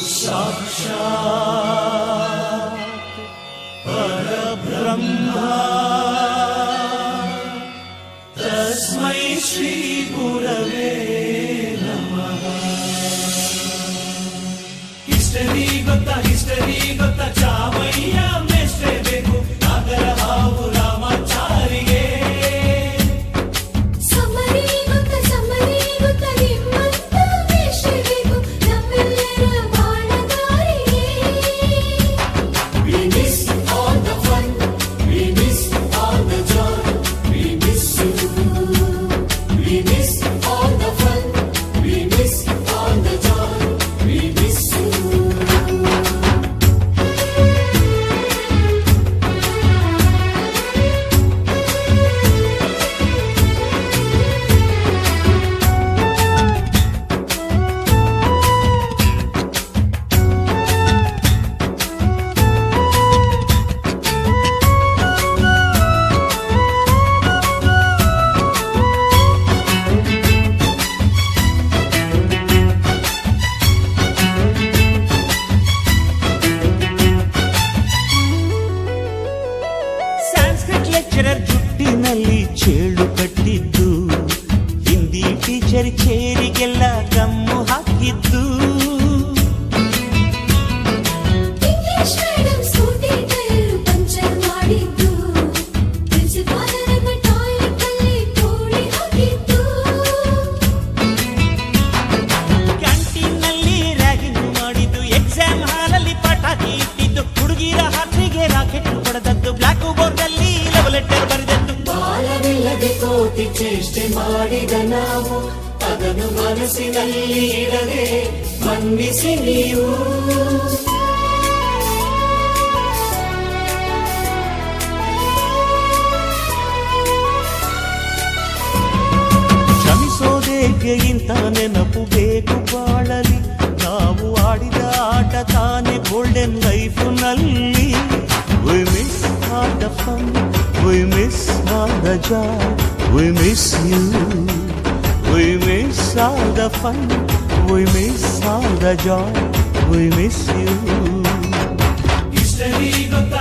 साक्षात् परब्रह्म तस्मै श्री गुरवे नमः। हिस्टरी ಗೊತ್ತಾ ಚಾಮಯ್ಯ ಮೇಷ್ಟ್ರೆ ಬೇಕು ನಾಗರ ಹಾವು ರಾಮಾಚಾರಿಗೆ. ಸಮರಿ ಗೊತ್ತ ನಿಮ್ಮಂತ ಮೇಷ್ಟ್ರೆ ಬೇಕು ನಮ್ಮೆಲ್ಲರ ಬಾಳಗಾರಿಗೆ. We miss all the fun, we miss all the joy, we miss you. We miss all the fun, we miss all the joy, we miss you. Lecturer ಜುಟ್ಟಿನಲ್ಲಿ ಚೇಳು ಕಟ್ಟಿದ್ದು, ಹಿಂದಿ ಟೀಚರ್ ಚೇರಿಗೆಲ್ಲ ಗಮ್ಮು ಹಾಕಿದ್ದು, English madam Scooty tyre puncture ಮಾಡಿದ್ದು, ಪ್ರಿನ್ಸಿಪಾಲರ toilet ಅಲ್ಲಿ ಕೋಳಿ ಹಾಕಿದ್ದು, ಕ್ಯಾಂಟೀನ್ನಲ್ಲಿ ರ್ಯಾಗಿಂಗ್ ಮಾಡಿದ್ದು, ಎಕ್ಸಾಮ್ ಹಾಲಲ್ಲಿ ಪಟಾಕಿ ಇಟ್ಟಿದ್ದು, ಹುಡುಗಿರ ಹಾಸಿಗೆ ರಾಕೆಟ್ ಹೊಡೆದದ್ದು, ಬ್ಲಾಕ್ ಬೋರ್ಡ್ ಅಲ್ಲಿ ಲವ್ ಲೆಟರ್ ಬರೆದದ್ದು. ಬಾಲವಿಲ್ಲದೆ ಕೋಟಿ ಚೇಷ್ಟೆ ಮಾಡಿದ ನಾವು ಅದನ್ನು ಮನಸ್ಸಿನಲ್ಲಿ ಇಡದೆ ಮನ್ನಿಸಿ ನೀವು. ಕ್ಷಮಿಸೋದೇಕೆ ಇಂಥ ನೆನಪು ಬೇಕು ಬಾಳಲಿ, ನಾವು ಆಡಿದ ಆಟ ತಾನೆ golden ಲೈಫ್ನಲ್ಲಿ. We miss all the fun, we miss all the joy, we miss you. We miss all the fun, we miss all the joy, we miss you. History ಗೊತ್ತಾ